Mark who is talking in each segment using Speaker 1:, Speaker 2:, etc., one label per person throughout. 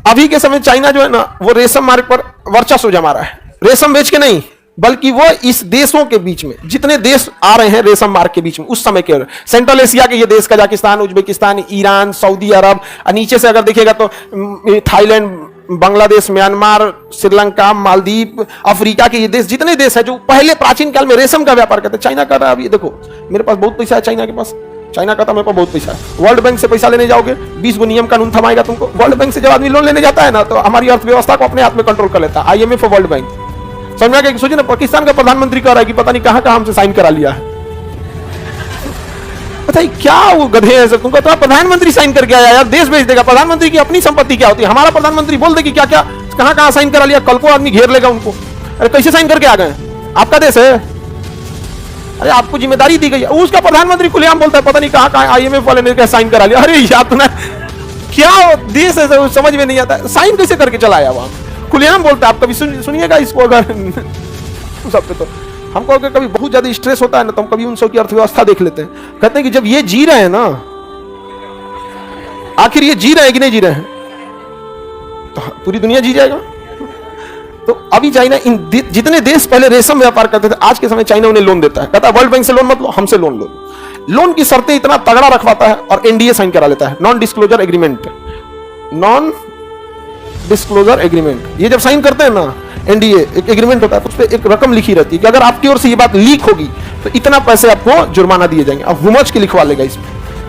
Speaker 1: अभी के समय चाइना जो है ना वो रेशम मार्ग पर वर्चस्व जमा रहा है, रेशम बेच के नहीं बल्कि वो इस देशों के बीच में जितने देश आ रहे हैं रेशम मार्ग के बीच में, उस समय के सेंट्रल एशिया के ये देश कजाकिस्तान, उज्बेकिस्तान, ईरान, सऊदी अरब, नीचे से अगर देखिएगा तो Thailand, Bangladesh, Myanmar, Sri Lanka, Maldives, Africa के ये देश, जितने देश है जो पहले प्राचीन काल में रेशम का व्यापार करते, चाइना कर रहा है। अभी देखो मेरे पास बहुत पैसा है चाइना के पास, चाइना कहता मेरे पास बहुत पैसा है। वर्ल्ड बैंक से पैसा लेने जाओगे 20 गो नियम कानून थमाएगा तुमको। वर्ल्ड बैंक से जब आदमी लोन लेने जाता है ना तो हमारी अर्थव्यवस्था को अपने हाथ में कंट्रोल कर लेता है IMF और वर्ल्ड बैंक। समझ में सोचिए ना, पाकिस्तान का प्रधानमंत्री कह रहा है कि पता नहीं कहां कहां हमसे साइन करा लिया है। बताइए क्या वो गधे हैं सब, तुमको तो प्रधानमंत्री साइन करके आया यार, देश बेच देगा। प्रधानमंत्री की अपनी संपत्ति क्या होती है, हमारा प्रधानमंत्री बोल दे कि क्या क्या कहां कहां साइन करा लिया, कल को आदमी घेर लेगा उनको। अरे कैसे साइन करके आ गए, आपका देश है, अरे आपको जिम्मेदारी दी गई है। उसका प्रधानमंत्री खुलेआम बोलता है पता नहीं कहां कहां IMF वाले ने क्या साइन करा लिया। अरे यार तुमने क्या देश है समझ में नहीं आता, साइन कैसे करके चला आया वहां, खुलेआम बोलता है। आप कभी सुनिएगा इसको अगर सब पे तो हमको अगर कभी बहुत ज्यादा स्ट्रेस होता है ना तो हम कभी उन सब की अर्थव्यवस्था देख लेते हैं, कहते हैं कि जब ये जी रहे हैं ना, आखिर ये जी रहे हैं कि नहीं जी रहे हैं, तो पूरी दुनिया जी जाएगा। तो अभी चाइना इन जितने देश पहले रेशम व्यापार करते थे, आज के समय चाइना उन्हें लोन देता है, कहता है वर्ल्ड बैंक से लोन मत लो, हमसे लोन लो। लोन की शर्तें इतना तगड़ा रखवाता है और NDA साइन करा लेता है, non disclosure agreement. Non disclosure agreement ये जब साइन करते हैं ना, NDA एक एग्रीमेंट होता है, उस पर एक रकम लिखी रहती है कि अगर आपकी ओर से ये बात लीक होगी तो इतना पैसे आपको जुर्माना दिए जाएंगे। अब हुमच के लिखवा लेगा इसमें,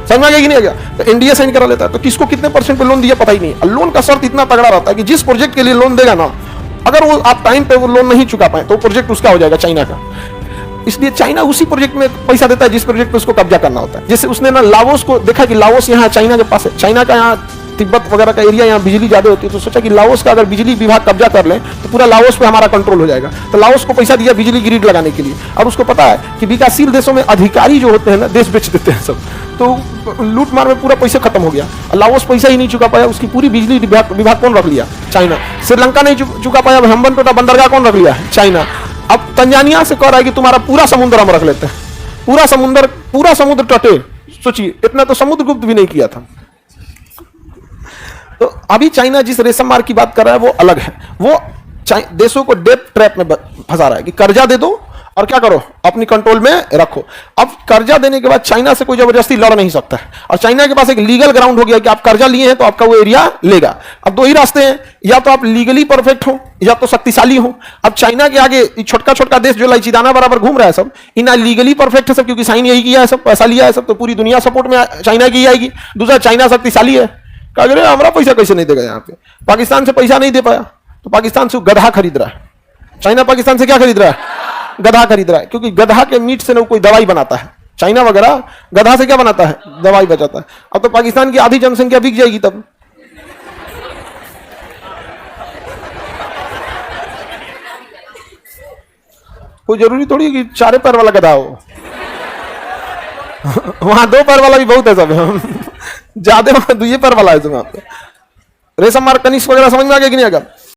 Speaker 1: समझ में आ गया कि नहीं आ गया। तो NDA साइन करा लेता है, तो किसको कितने % पे लोन दिया पता ही नहीं। लोन का शर्त इतना तगड़ा रहता है कि जिस प्रोजेक्ट के लिए लोन देगा ना, अगर वो आप टाइम पे वो लोन नहीं चुका पाए तो प्रोजेक्ट उसका हो जाएगा, चाइना का। इसलिए चाइना उसी प्रोजेक्ट में पैसा देता है जिस प्रोजेक्ट पे उसको कब्जा करना होता है। जैसे उसने ना लाओस को देखा कि लाओस यहाँ चाइना के पास है, चाइना का यहाँ तिब्बत वगैरह का एरिया, यहाँ बिजली ज्यादा होती है, तो सोचा कि लाओस का अगर बिजली विभाग कब्जा कर ले तो पूरा लाओस पे हमारा कंट्रोल हो जाएगा। तो लाओस को पैसा दिया बिजली ग्रिड लगाने के लिए। और उसको पता है कि विकासशील देशों में अधिकारी जो होते हैं ना, देश बेच देते हैं सब, तो लूट मार में पूरा पैसा खत्म हो गया। लाओस पैसा ही नहीं चुका पाया, उसकी पूरी बिजली विभाग कौन रख लिया, चाइना। श्रीलंका नहीं चुका पाया, हम्बनटोटा बंदरगाह कौन रख लिया, चाइना। अब तंजानिया से कह रहा है कि तुम्हारा पूरा समुद्र हम रख लेते हैं, पूरा समुद्र तटे। सोचिए इतना तो समुद्रगुप्त भी नहीं किया था। तो अभी चाइना जिस रेशम मार्ग की बात कर रहा है वो अलग है, वो देशों को डेट ट्रैप में फंसा रहा है कि कर्जा दे दो और क्या करो, अपनी कंट्रोल में रखो। अब कर्जा देने के बाद चाइना से कोई जबरदस्ती लड़ नहीं सकता है, और चाइना के पास एक लीगल ग्राउंड हो गया कि आप कर्जा लिए हैं तो आपका वो एरिया लेगा। अब दो ही रास्ते हैं, या तो आप लीगली परफेक्ट हो या तो शक्तिशाली हो। अब चाइना के आगे छोटका छोटका देश जो लाइचीदाना बराबर घूम रहा है सब, इन लीगली परफेक्ट है सब, क्योंकि साइन यही किया है सब, पैसा लिया है सब, तो पूरी दुनिया सपोर्ट में चाइना की आएगी। दूसरा चाइना शक्तिशाली है, अरे हमारा पैसा कैसे नहीं देगा, यहाँ पे पाकिस्तान से पैसा नहीं दे पाया तो पाकिस्तान से गधा खरीद रहा है। चाइना पाकिस्तान से क्या खरीद रहा है, गधा खरीद रहा है, क्योंकि गधा के मीट से ना कोई दवाई बनाता है। चाइना वगैरह गधा से क्या बनाता है, दवाई बचाता है। अब तो पाकिस्तान की आधी जनसंख्या बिक जाएगी तब। कोई जरूरी थोड़ी कि 4 पैर वाला गधा हो वहां 2 पैर वाला भी बहुत है सब ज्यादा वहां 2 पैर वाला है सब। वहां पे रेशम मार्ग, कनिष्क वगैरह समझ में आ गया कि नहीं आ गया।